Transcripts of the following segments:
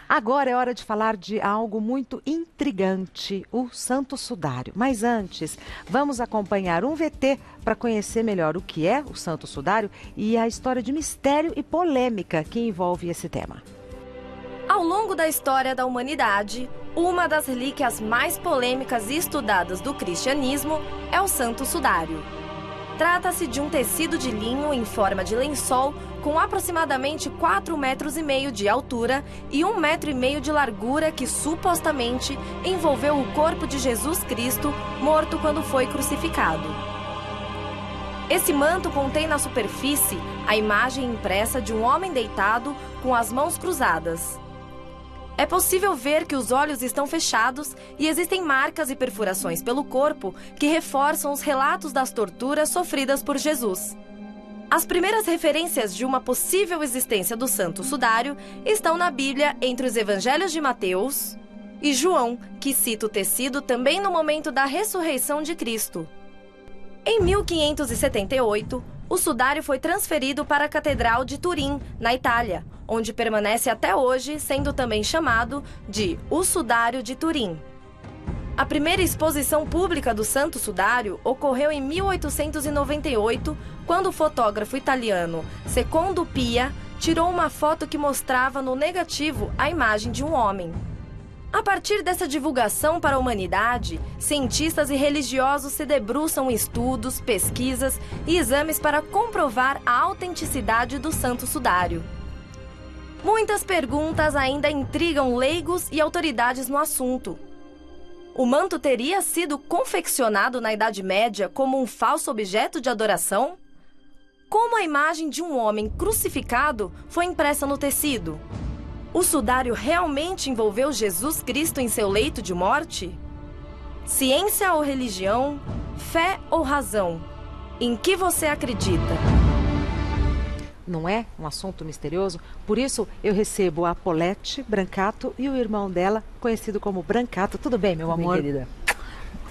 Agora é hora de falar de algo muito intrigante, o Santo Sudário. Mas antes, vamos acompanhar um VT para conhecer melhor o que é o Santo Sudário e a história de mistério e polêmica que envolve esse tema. Ao longo da história da humanidade, uma das relíquias mais polêmicas e estudadas do cristianismo é o Santo Sudário. Trata-se de um tecido de linho em forma de lençol com aproximadamente 4,5 metros de altura e 1,5 metro de largura que supostamente envolveu o corpo de Jesus Cristo, morto quando foi crucificado. Esse manto contém na superfície a imagem impressa de um homem deitado com as mãos cruzadas. É possível ver que os olhos estão fechados e existem marcas e perfurações pelo corpo que reforçam os relatos das torturas sofridas por Jesus. As primeiras referências de uma possível existência do Santo Sudário estão na Bíblia entre os evangelhos de Mateus e João, que cita o tecido também no momento da ressurreição de Cristo. Em 1578, o sudário foi transferido para a Catedral de Turim, na Itália, onde permanece até hoje, sendo também chamado de O Sudário de Turim. A primeira exposição pública do Santo Sudário ocorreu em 1898, quando o fotógrafo italiano Secondo Pia tirou uma foto que mostrava no negativo a imagem de um homem. A partir dessa divulgação para a humanidade, cientistas e religiosos se debruçam em estudos, pesquisas e exames para comprovar a autenticidade do Santo Sudário. Muitas perguntas ainda intrigam leigos e autoridades no assunto. O manto teria sido confeccionado na Idade Média como um falso objeto de adoração? Como a imagem de um homem crucificado foi impressa no tecido? O sudário realmente envolveu Jesus Cristo em seu leito de morte? Ciência ou religião? Fé ou razão? Em que você acredita? Não é um assunto misterioso? Por isso eu recebo a Paulette Brancato e o irmão dela, conhecido como Brancato. Tudo bem, meu amor? Bem, querida.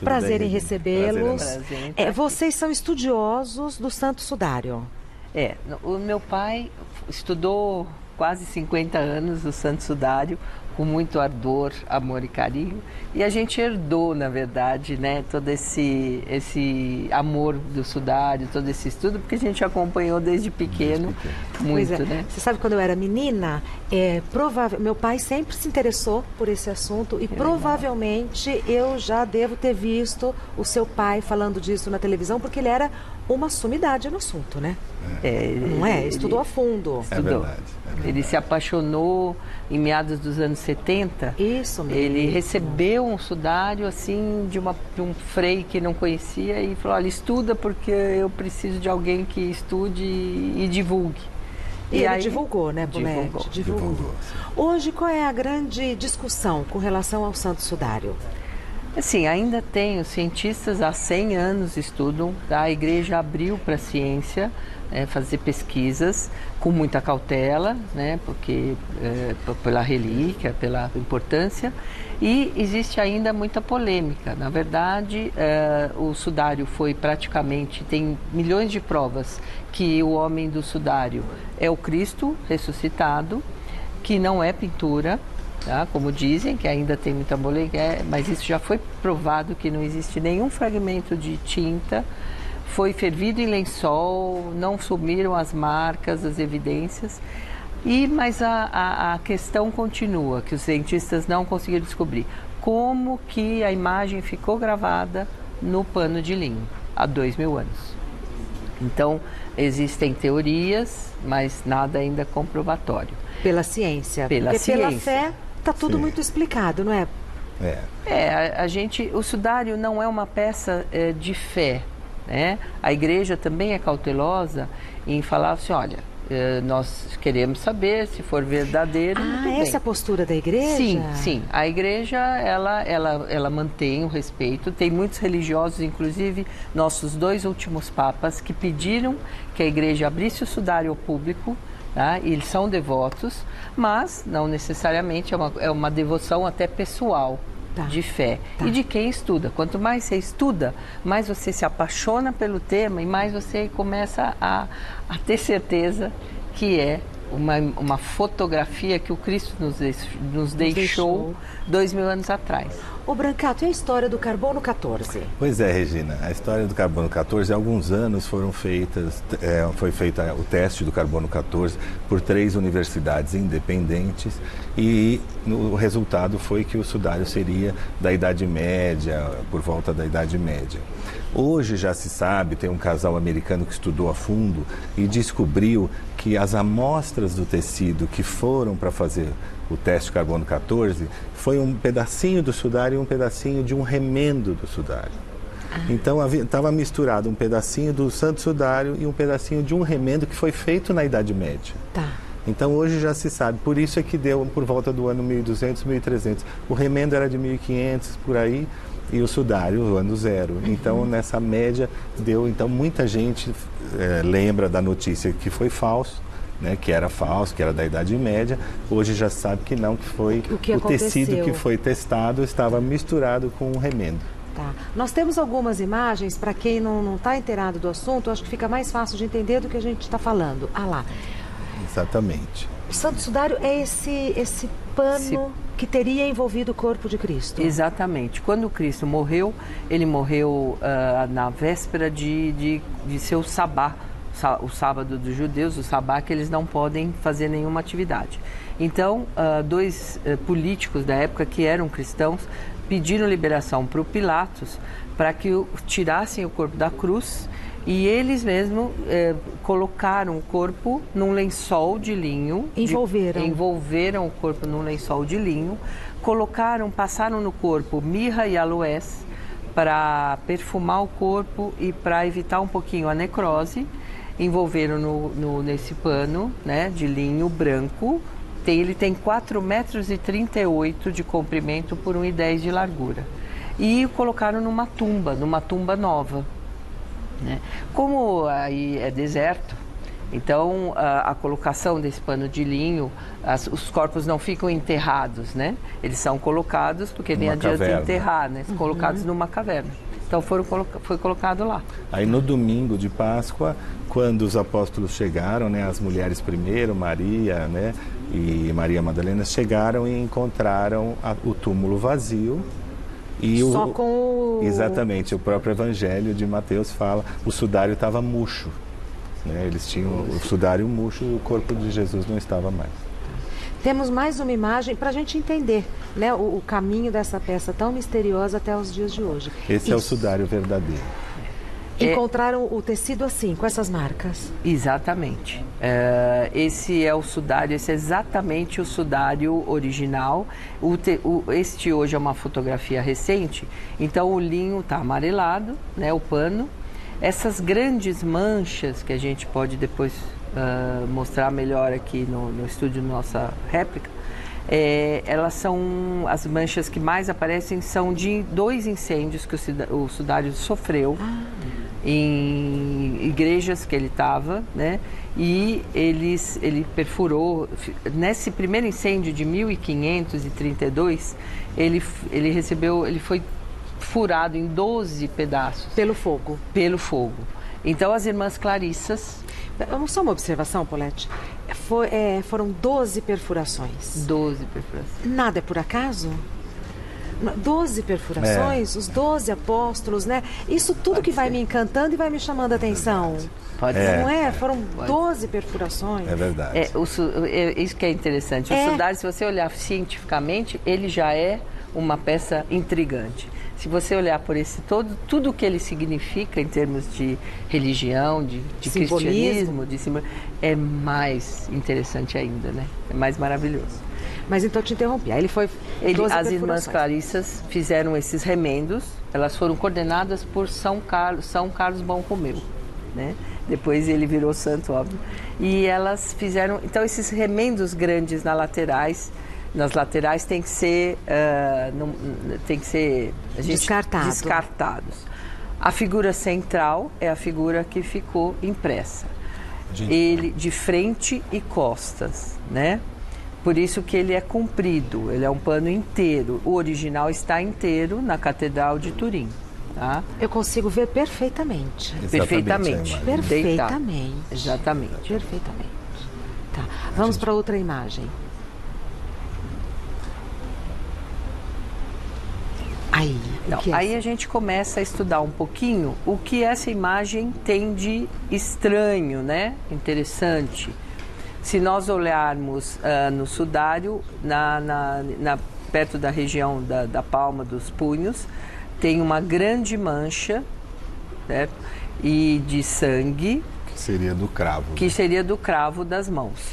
Prazer em recebê-los. Prazer. Vocês são estudiosos do Santo Sudário. O meu pai estudou quase 50 anos o Santo Sudário, com muito ardor, amor e carinho. E a gente herdou, na verdade, né, todo esse amor do sudário, todo esse estudo, porque a gente acompanhou desde pequeno, muito, né? Você sabe, quando eu era menina, meu pai sempre se interessou por esse assunto e provavelmente eu já devo ter visto o seu pai falando disso na televisão, porque ele era uma sumidade no assunto, né? Estudou a fundo. Estudou. É verdade. Ele se apaixonou em meados dos anos 70. Isso mesmo. Ele recebeu um sudário assim de um frei que não conhecia e falou: olha, estuda porque eu preciso de alguém que estude e divulgue. E ele divulgou, né, Paulette? Divulgou. Hoje, qual é a grande discussão com relação ao Santo Sudário? Assim, ainda tem, os cientistas há 100 anos estudam, tá? A igreja abriu para a ciência fazer pesquisas com muita cautela, né? Porque pela relíquia, pela importância, e existe ainda muita polêmica. Na verdade, o sudário foi praticamente, tem milhões de provas que o homem do sudário é o Cristo ressuscitado, que não é pintura. Tá? Como dizem, que ainda tem muita polêmica, mas isso já foi provado que não existe nenhum fragmento de tinta, foi fervido em lençol, não sumiram as marcas, as evidências, mas a questão continua, que os cientistas não conseguiram descobrir como que a imagem ficou gravada no pano de linho há 2000 anos. Então, existem teorias, mas nada ainda comprovatório. Pela ciência. Pela fé está tudo muito explicado, não é? O sudário não é uma peça de fé, né? A igreja também é cautelosa em falar assim, olha, nós queremos saber se for verdadeiro. Essa é a postura da igreja? Sim. A igreja, ela mantém o respeito. Tem muitos religiosos, inclusive nossos 2 últimos papas, que pediram que a igreja abrisse o sudário ao público. Tá? E eles são devotos, mas não necessariamente é uma devoção até pessoal, de fé e de quem estuda. Quanto mais você estuda, mais você se apaixona pelo tema e mais você começa a ter certeza que é uma fotografia que o Cristo nos deixou 2000 anos atrás. Ô Brancato, e a história do carbono 14? Pois é, Regina, a história do carbono 14, há alguns anos foi feito o teste do carbono 14 por 3 universidades independentes e o resultado foi que o sudário seria da Idade Média, por volta da Idade Média. Hoje já se sabe, tem um casal americano que estudou a fundo e descobriu que as amostras do tecido que foram para fazer o teste de carbono 14 foi um pedacinho do sudário e um pedacinho de um remendo do sudário. Então estava misturado um pedacinho do santo sudário e um pedacinho de um remendo que foi feito na Idade Média. Tá. Então hoje já se sabe, por isso é que deu por volta do ano 1200, 1300. O remendo era de 1500 por aí e o sudário o ano 0. Então nessa média deu, então muita gente lembra da notícia que foi falso. Né, que era falso, que era da Idade Média, hoje já sabe que não, que foi o tecido que foi testado estava misturado com um remendo. Tá. Nós temos algumas imagens, para quem não está inteirado do assunto, acho que fica mais fácil de entender do que a gente está falando. Ah lá. Exatamente. O santo sudário é esse pano que teria envolvido o corpo de Cristo. Exatamente. Quando Cristo morreu, ele morreu na véspera de seu sabá. O sábado dos judeus, o sabá, que eles não podem fazer nenhuma atividade. Então, 2 políticos da época que eram cristãos pediram liberação para o Pilatos para que tirassem o corpo da cruz e eles mesmos colocaram o corpo num lençol de linho. Envolveram o corpo num lençol de linho, passaram no corpo mirra e aloés para perfumar o corpo e para evitar um pouquinho a necrose. Envolveram nesse pano, né, de linho branco. Ele tem 4,38 metros de comprimento por 1,10 metros de largura. E colocaram numa tumba nova. Né? Como aí é deserto, então a colocação desse pano de linho, os corpos não ficam enterrados, né? Eles são colocados, porque nem adianta enterrar, né? Colocados numa caverna. Então foi colocado lá. Aí no domingo de Páscoa, quando os apóstolos chegaram, né, as mulheres primeiro, Maria, né, e Maria Madalena, chegaram e encontraram o túmulo vazio. E só com Exatamente, o próprio Evangelho de Mateus fala, o sudário estava murcho. Né, eles tinham o sudário murcho, o corpo de Jesus não estava mais. Temos mais uma imagem para a gente entender, né, o caminho dessa peça tão misteriosa até os dias de hoje. Esse é o sudário verdadeiro. Encontraram o tecido assim, com essas marcas? Exatamente. Esse é o sudário, esse é exatamente o sudário original. Este hoje é uma fotografia recente, então o linho está amarelado, né, o pano. Essas grandes manchas que a gente pode depois mostrar melhor aqui no estúdio, nossa réplica, elas são, as manchas que mais aparecem são de 2 incêndios que o sudário sofreu em igrejas que ele estava, né? E ele perfurou, nesse primeiro incêndio de 1532, ele foi furado em 12 pedaços. Pelo fogo? Pelo fogo. Então as irmãs Clarissas... Só uma observação, Paulette. Foram 12 perfurações. 12 perfurações. Nada é por acaso? 12 perfurações, os 12 apóstolos, né? Isso tudo pode que vai me encantando e vai me chamando a atenção. Pode ser. Não é? Foram 12 perfurações. É verdade. Isso que é interessante. O sudário, se você olhar cientificamente, ele já é uma peça intrigante. Se você olhar por tudo o que ele significa em termos de religião, de cristianismo, é mais interessante ainda, né? É mais maravilhoso. Mas então te interrompi. Aí as irmãs Clarissas fizeram esses remendos. Elas foram coordenadas por São Carlos Borromeu, né? Depois ele virou santo, óbvio. E elas fizeram, então, esses remendos grandes nas laterais tem que ser descartados. A figura central é a figura que ficou impressa. Ele de frente e costas, né? Por isso que ele é comprido, ele é um pano inteiro. O original está inteiro na Catedral de Turim. Tá? Eu consigo ver perfeitamente. Perfeitamente. Perfeitamente. Exatamente. Perfeitamente. Tá. Vamos para outra imagem. Aí, aí a gente começa a estudar um pouquinho o que essa imagem tem de estranho, né? Interessante. Se nós olharmos no sudário, perto da região da palma dos punhos, tem uma grande mancha, certo? E de sangue. Que seria do cravo. Que seria do cravo das mãos.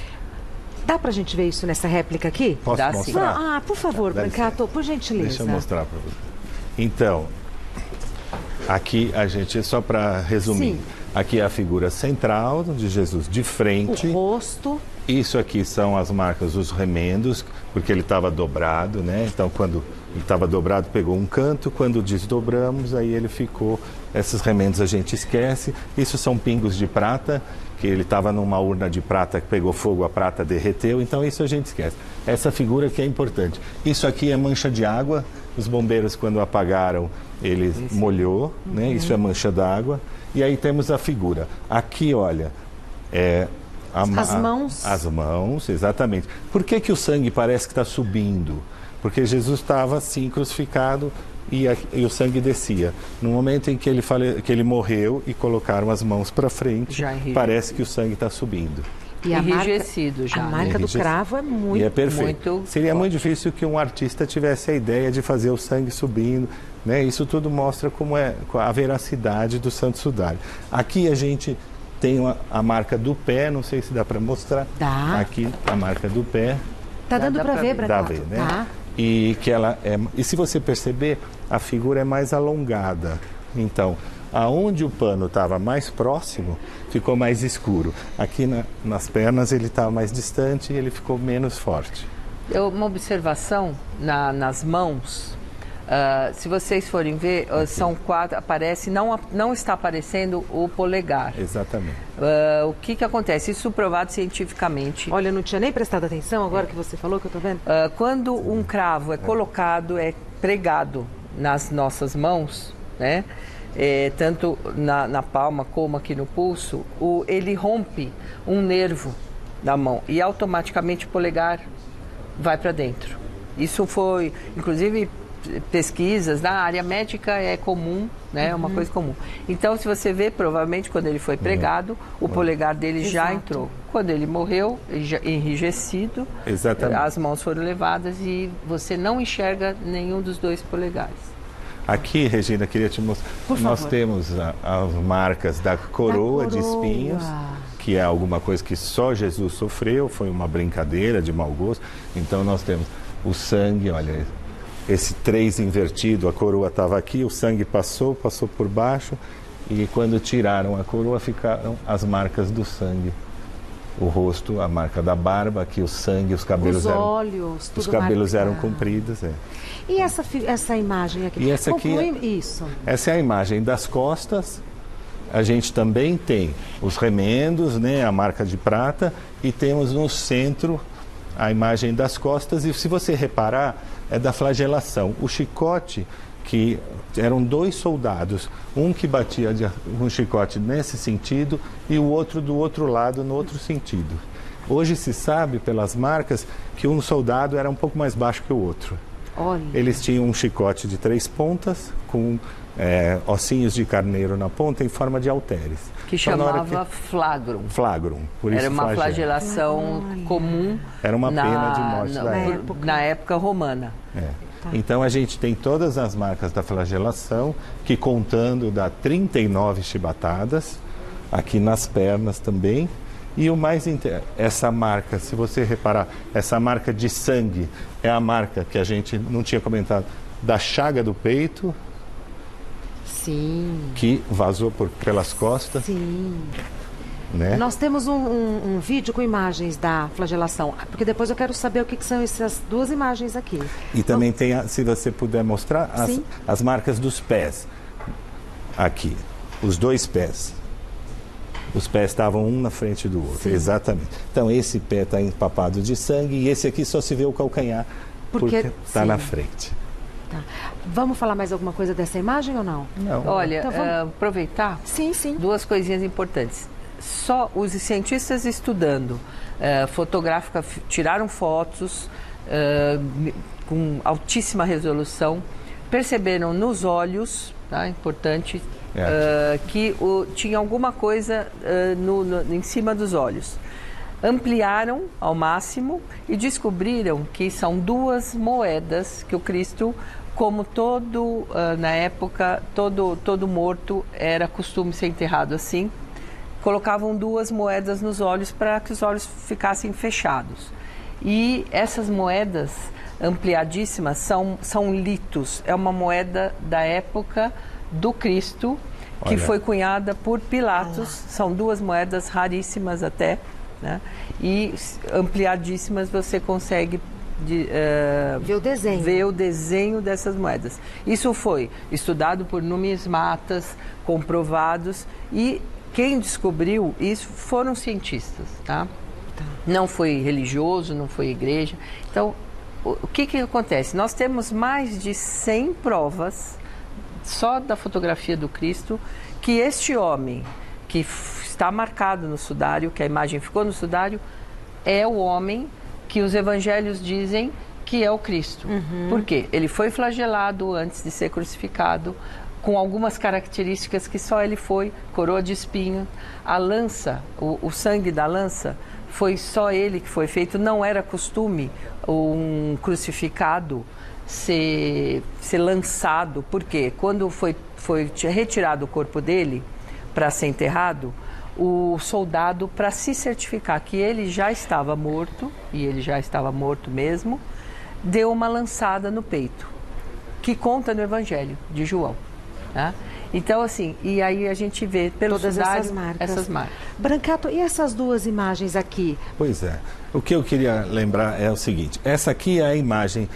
Dá pra gente ver isso nessa réplica aqui? Posso mostrar? Ah, por favor, Brancato, por gentileza. Deixa eu mostrar para você. Então, aqui a gente, só para resumir, Sim. Aqui é a figura central de Jesus de frente. O rosto. Isso aqui são as marcas dos remendos, porque ele estava dobrado, né? Então, quando ele estava dobrado, pegou um canto. Quando desdobramos, aí ele ficou... Esses remendos a gente esquece. Isso são pingos de prata, que ele estava numa urna de prata que pegou fogo, a prata derreteu. Então, isso a gente esquece. Essa figura que é importante. Isso aqui é mancha de água. Os bombeiros, quando apagaram, ele molhou, né? Isso é mancha d'água. E aí temos a figura. Aqui, olha, as mãos. As mãos, exatamente. Por que o sangue parece que está subindo? Porque Jesus estava assim, crucificado, e o sangue descia. No momento em que ele morreu e colocaram as mãos para frente, parece que o sangue está subindo. E enrijecido já. A marca do cravo é muito... E é perfeito. Seria muito difícil que um artista tivesse a ideia de fazer o sangue subindo, né? Isso tudo mostra como é a veracidade do Santo Sudário. Aqui a gente tem a marca do pé, não sei se dá para mostrar. Dá. Aqui a marca do pé. Tá dando para ver, Brancato? Dá ver, né? Tá. E se você perceber, a figura é mais alongada. Então, aonde o pano estava mais próximo, ficou mais escuro. Aqui nas pernas ele estava mais distante e ele ficou menos forte. Uma observação nas mãos, se vocês forem ver, são 4, aparece, não está aparecendo o polegar. Exatamente. O que acontece? Isso provado cientificamente. Olha, eu não tinha nem prestado atenção agora que você falou, que eu estou vendo. Quando um cravo é colocado, é pregado nas nossas mãos, né? Tanto na palma como aqui no pulso, ele rompe um nervo da mão e automaticamente o polegar vai para dentro. Isso foi, inclusive, pesquisas na área médica é comum, né? É uma coisa comum. Então, se você vê, provavelmente quando ele foi pregado, o polegar dele já entrou. Quando ele morreu, já enrijecido, as mãos foram levadas e você não enxerga nenhum dos dois polegares. Aqui, Regina, queria te mostrar. Nós temos as marcas da coroa de espinhos, que é alguma coisa que só Jesus sofreu, foi uma brincadeira de mau gosto. Então nós temos o sangue, olha, esse 3 invertido, a coroa estava aqui, o sangue passou por baixo, e quando tiraram a coroa ficaram as marcas do sangue. O rosto, a marca da barba, aqui o sangue, os cabelos os cabelos eram compridos. E essa imagem aqui? E essa aqui essa é a imagem das costas. A gente também tem os remendos, né, a marca de prata, e temos no centro a imagem das costas. E se você reparar, é da flagelação. O chicote, que eram 2 soldados, um que batia um chicote nesse sentido e o outro do outro lado, no outro sentido. Hoje se sabe, pelas marcas, que um soldado era um pouco mais baixo que o outro. Olha. Eles tinham um chicote de 3 pontas, com ossinhos de carneiro na ponta, em forma de halteres. Que chamava flagrum. Flagrum, por isso era uma flagelação comum. Era uma pena de morte na época romana. Então a gente tem todas as marcas da flagelação, que contando dá 39 chibatadas, aqui nas pernas também. E o mais essa marca, se você reparar, essa marca de sangue é a marca que a gente não tinha comentado, da chaga do peito. Sim. Que vazou pelas costas. Sim. Né? Nós temos um vídeo com imagens da flagelação, porque depois eu quero saber o que são essas 2 imagens aqui. E também tem, se você puder mostrar, as marcas dos pés. Aqui, os 2 pés. Os pés estavam um na frente do outro, exatamente. Então esse pé está empapado de sangue e esse aqui só se vê o calcanhar, porque está na frente. Tá. Vamos falar mais alguma coisa dessa imagem ou não? Não. Olha, então, vamos aproveitar. Sim. 2 coisinhas importantes. só os cientistas estudando, tiraram fotos com altíssima resolução, perceberam nos olhos, tá, importante, que tinha alguma coisa em cima dos olhos. Ampliaram ao máximo e descobriram que são 2 moedas que o Cristo, como na época, todo morto era costume ser enterrado assim, colocavam 2 moedas nos olhos para que os olhos ficassem fechados. E essas moedas ampliadíssimas são litos, é uma moeda da época do Cristo, que foi cunhada por Pilatos. São 2 moedas raríssimas até, né? E ampliadíssimas, você consegue ver o desenho dessas moedas. Isso foi estudado por numismatas, comprovados, e quem descobriu isso foram cientistas, tá? Não foi religioso, não foi igreja. Então, o que acontece? Nós temos mais de 100 provas só da fotografia do Cristo, que este homem que está marcado no sudário, que a imagem ficou no sudário, é o homem que os evangelhos dizem que é o Cristo. Por quê? Ele foi flagelado antes de ser crucificado, com algumas características que só ele foi: coroa de espinho, a lança, o sangue da lança, foi só ele que foi feito. Não era costume um crucificado ser lançado, porque quando foi retirado o corpo dele para ser enterrado, o soldado, para se certificar que ele já estava morto, e ele já estava morto mesmo, deu uma lançada no peito, que conta no Evangelho de João. Tá? Então, assim, e aí a gente vê pelo todas sudário, essas marcas. Brancato, e essas 2 imagens aqui? Pois é. O que eu queria lembrar é o seguinte: essa aqui é a imagem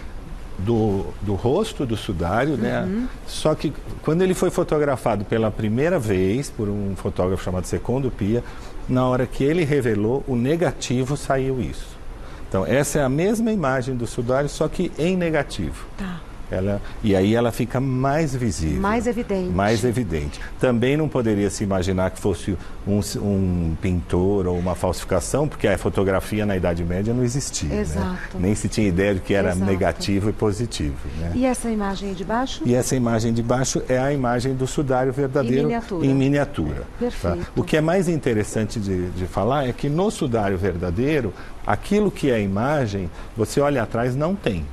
do rosto do sudário, né? Só que quando ele foi fotografado pela primeira vez por um fotógrafo chamado Secondo Pia, na hora que ele revelou o negativo, saiu isso. Então, essa é a mesma imagem do sudário, só que em negativo. Tá. E aí ela fica mais visível. Mais evidente. Mais evidente. Também não poderia se imaginar que fosse um pintor ou uma falsificação, porque a fotografia na Idade Média não existia. Exato. Né? Nem se tinha ideia de que era negativo e positivo. Né? E essa imagem aí de baixo? E essa imagem de baixo é a imagem do sudário verdadeiro em miniatura. Perfeito. Tá? O que é mais interessante de falar é que no sudário verdadeiro, aquilo que é imagem, você olha atrás, não tem.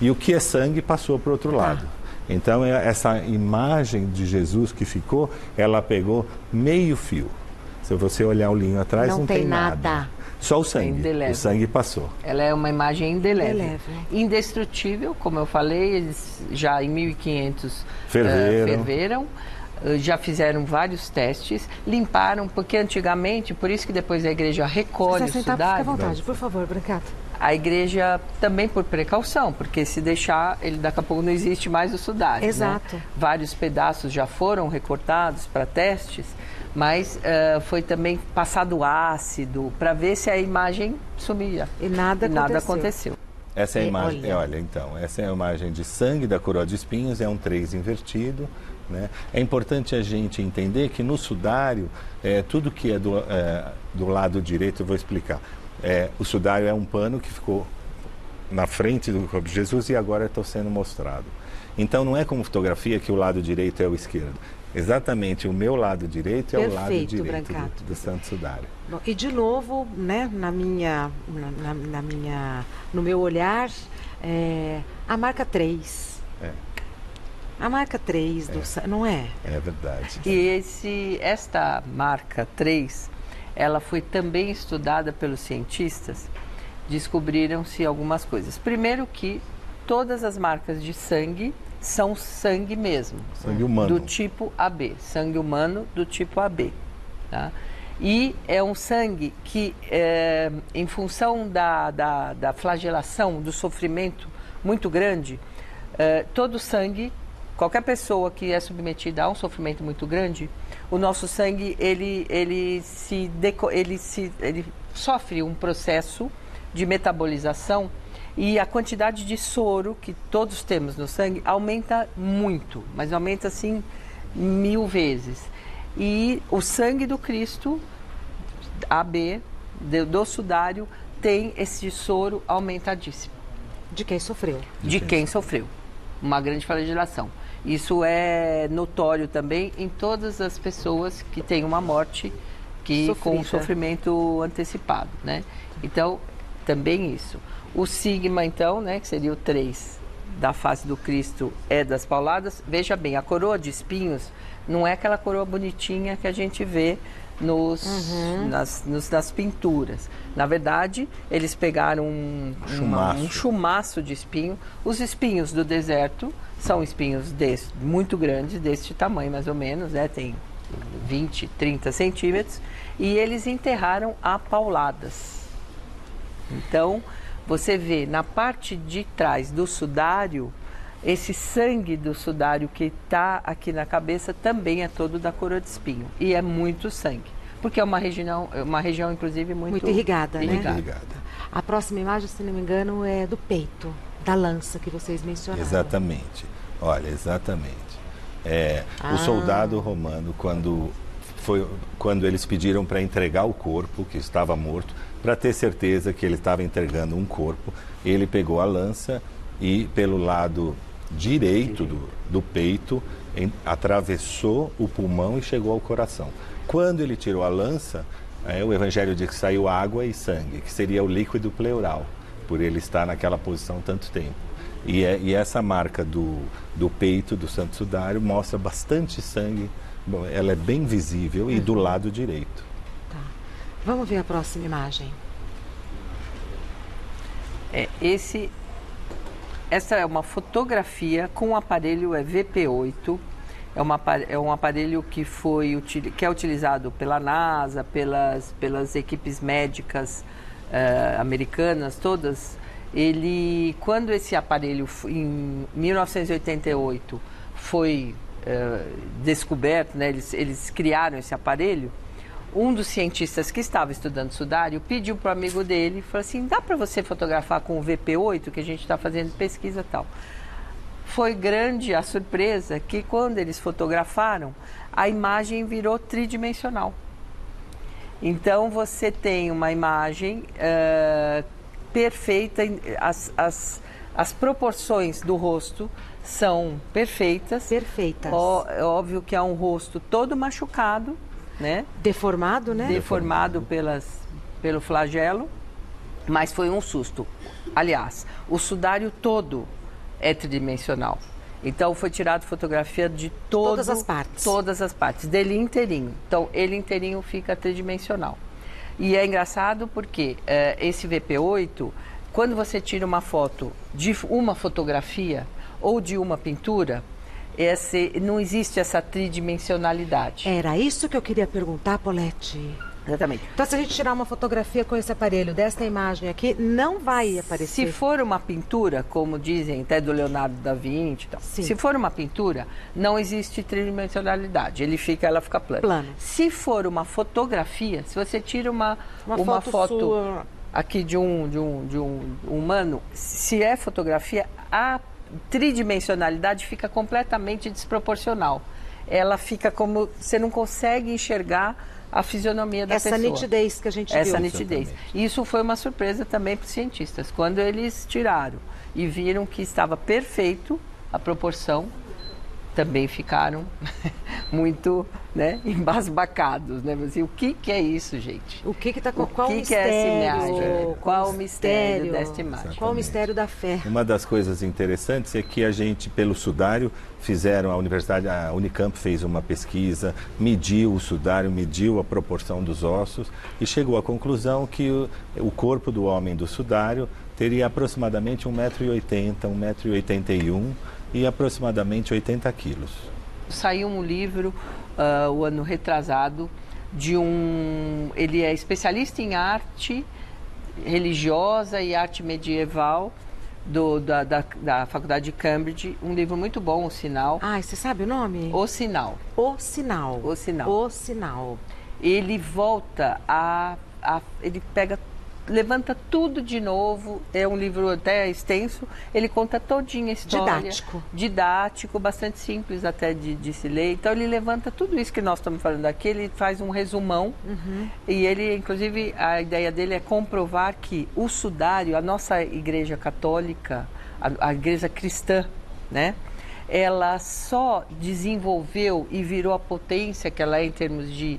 E o que é sangue passou para o outro lado. Então, essa imagem de Jesus que ficou, ela pegou meio fio. Se você olhar o linho atrás, não tem nada. Só o sangue. O sangue passou. Ela é uma imagem indelével. Indestrutível, como eu falei, eles já em 1500 ferveram. Já fizeram vários testes, limparam, porque antigamente, por isso que depois a igreja recolhe o sudário. Fica à vontade, por favor, Brancato. A igreja também por precaução, porque se deixar, ele daqui a pouco não existe mais o sudário. Exato. Né? Vários pedaços já foram recortados para testes, mas foi também passado ácido para ver se a imagem sumia. E nada aconteceu. Essa é a imagem, essa é a imagem de sangue da coroa de espinhos, é um 3 invertido. Né? É importante a gente entender que no sudário, tudo que é do lado direito, eu vou explicar. O sudário é um pano que ficou na frente do corpo de Jesus e agora está sendo mostrado. Então não é como fotografia que o lado direito é o esquerdo. Exatamente, o meu lado direito é o lado direito do Santo Sudário. Bom, e de novo, né, no meu olhar, a marca 3. A marca 3, não é? É verdade. E esta marca 3, ela foi também estudada pelos cientistas, descobriram-se algumas coisas. Primeiro que todas as marcas de sangue são sangue mesmo. Sangue humano. Do tipo AB, sangue humano do tipo AB. Tá? E é um sangue que, em função da flagelação, do sofrimento muito grande, todo sangue, qualquer pessoa que é submetida a um sofrimento muito grande, o nosso sangue ele sofre um processo de metabolização e a quantidade de soro que todos temos no sangue aumenta muito, mas aumenta assim 1000 vezes. E o sangue do Cristo AB do sudário tem esse soro aumentadíssimo. De quem sofreu. De quem sofreu. Uma grande flagelação. Isso é notório também em todas as pessoas que têm uma morte com sofrimento antecipado, né? Então, também isso. O sigma, então, né, que seria o 3 da face do Cristo, é das pauladas. Veja bem, a coroa de espinhos não é aquela coroa bonitinha que a gente vê nas pinturas. Na verdade, eles pegaram um chumaço de espinho. Os espinhos do deserto são espinhos muito grandes, deste tamanho mais ou menos, né? Tem 20, 30 centímetros, e eles enterraram a pauladas. Então, você vê na parte de trás do sudário, esse sangue do sudário que está aqui na cabeça também é todo da coroa de espinho. E é muito sangue, porque é uma região inclusive, muito irrigada, né? Irrigada. A próxima imagem, se não me engano, é do peito, da lança que vocês mencionaram. Exatamente. Olha, exatamente. O soldado romano, quando eles pediram para entregar o corpo, que estava morto, para ter certeza que ele estava entregando um corpo, ele pegou a lança e, pelo lado direito do peito, atravessou o pulmão e chegou ao coração. Quando ele tirou a lança, o Evangelho diz que saiu água e sangue, que seria o líquido pleural, por ele estar naquela posição tanto tempo. E essa marca do peito do Santo Sudário mostra bastante sangue. Bom, ela é bem visível e do lado direito. Tá. Vamos ver a próxima imagem. Essa é uma fotografia com o aparelho VP8. É um aparelho que é utilizado pela NASA, pelas equipes médicas americanas, todas. Quando esse aparelho, em 1988, foi descoberto, né, eles criaram esse aparelho, um dos cientistas que estava estudando sudário pediu para o amigo dele, falou assim, dá para você fotografar com o VP8, que a gente está fazendo pesquisa e tal. Foi grande a surpresa que quando eles fotografaram, a imagem virou tridimensional. Então você tem uma imagem perfeita, as proporções do rosto são perfeitas. É óbvio que é um rosto todo machucado, né? Deformado, né? Deformado pelo flagelo, mas foi um susto. Aliás, o sudário todo é tridimensional. Então foi tirado fotografia de todas as partes. Todas as partes, dele inteirinho. Então ele inteirinho fica tridimensional. E é engraçado porque esse VP8, quando você tira uma foto de uma fotografia ou de uma pintura, não existe essa tridimensionalidade. Era isso que eu queria perguntar, Paulette. Exatamente. Então, se a gente tirar uma fotografia com esse aparelho, desta imagem aqui, não vai aparecer. Se for uma pintura, como dizem até do Leonardo da Vinci, então, se for uma pintura, não existe tridimensionalidade. Ela fica plana. Se for uma fotografia, se você tira uma foto aqui de um humano, se é fotografia, a tridimensionalidade fica completamente desproporcional. Ela fica como... Você não consegue enxergar a fisionomia da pessoa. Essa nitidez que a gente viu. Essa nitidez. E isso foi uma surpresa também para os cientistas. Quando eles tiraram e viram que estava perfeito a proporção, também ficaram muito, né, embasbacados, né? Assim, o que é isso, gente? O que está com qual mistério? É essa imagem? Qual o mistério desta imagem? Exatamente. Qual o mistério da fé? Uma das coisas interessantes é que a gente, pelo sudário, a Unicamp fez uma pesquisa, mediu o sudário, mediu a proporção dos ossos e chegou à conclusão que o corpo do homem do sudário teria aproximadamente 1,80 m, 1,81 m e aproximadamente 80 quilos. Saiu um livro, o ano retrasado, ele é especialista em arte religiosa e arte medieval da Faculdade de Cambridge, um livro muito bom, O Sinal. Você sabe o nome? O Sinal. O Sinal. O Sinal. O Sinal. Ele volta ele pega levanta tudo de novo, é um livro até extenso, ele conta todinha a história. Didático, bastante simples até de se ler. Então ele levanta tudo isso que nós estamos falando aqui, ele faz um resumão, e ele, inclusive, a ideia dele é comprovar que o sudário, a nossa igreja católica, a igreja cristã, né? Ela só desenvolveu e virou a potência que ela é em termos de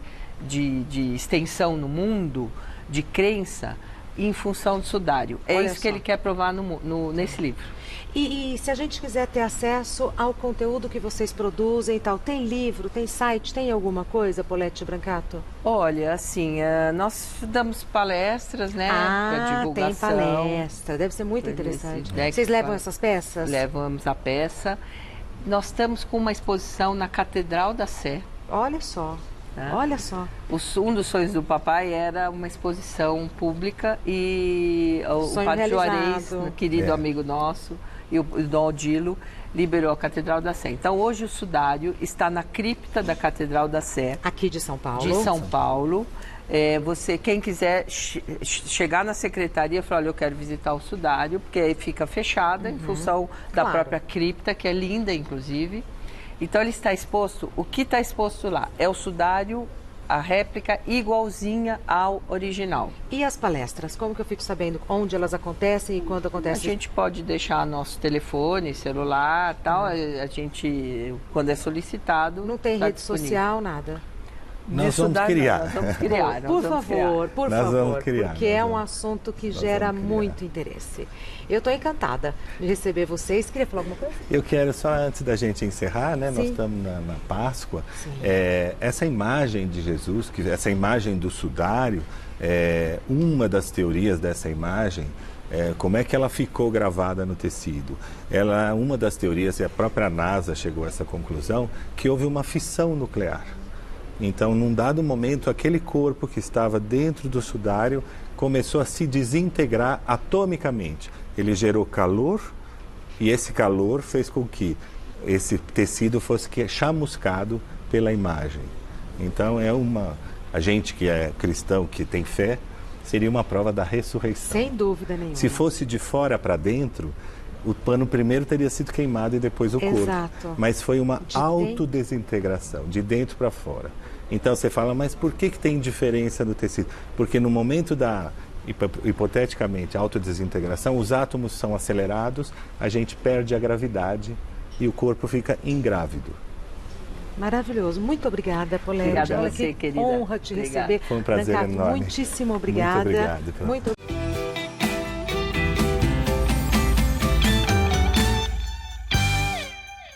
extensão no mundo, de crença, em função do sudário. É isso que ele quer provar nesse livro. E se a gente quiser ter acesso ao conteúdo que vocês produzem e tal, tem livro, tem site, tem alguma coisa, Paulette Brancato? Olha, assim, nós damos palestras, né, para divulgação. Tem palestra, deve ser muito interessante. Vocês levam essas peças? Levamos a peça. Nós estamos com uma exposição na Catedral da Sé. Olha só. Olha só. Um dos sonhos do papai era uma exposição pública e o Padre Juarez, querido amigo nosso, e o Dom Odilo, liberou a Catedral da Sé. Então hoje o sudário está na cripta da Catedral da Sé. Aqui de São Paulo. De São Paulo. Quem quiser chegar na secretaria e falar, olha, eu quero visitar o sudário, porque aí fica fechada em função da própria cripta, que é linda, inclusive. Então ele está exposto, o que está exposto lá é o sudário, a réplica igualzinha ao original. E as palestras, como que eu fico sabendo onde elas acontecem e quando acontecem? A gente pode deixar nosso telefone, celular, tal, a gente, quando é solicitado... Não tem rede social, nada? Nós vamos criar. Por favor, porque é um assunto que gera muito interesse. Eu estou encantada de receber vocês. Queria falar alguma coisa? Eu quero, só antes da gente encerrar, né? Nós estamos na Páscoa. Essa imagem de Jesus, essa imagem do sudário, uma das teorias dessa imagem, como é que ela ficou gravada no tecido? Uma das teorias, e a própria NASA chegou a essa conclusão, que houve uma fissão nuclear. Então, num dado momento, aquele corpo que estava dentro do sudário começou a se desintegrar atomicamente. Ele gerou calor e esse calor fez com que esse tecido fosse chamuscado pela imagem. Então, a gente que é cristão, que tem fé, seria uma prova da ressurreição. Sem dúvida nenhuma. Se fosse de fora para dentro, o pano primeiro teria sido queimado e depois o corpo. Mas foi uma autodesintegração, de dentro para fora. Então você fala, mas por que tem diferença no tecido? Porque no momento da, hipoteticamente, autodesintegração, os átomos são acelerados, a gente perde a gravidade e o corpo fica ingrávido. Maravilhoso. Muito obrigada, Paulette. Obrigada a você, querida. Honra te receber. Foi um prazer enorme. Muitíssimo obrigada. Muito obrigado.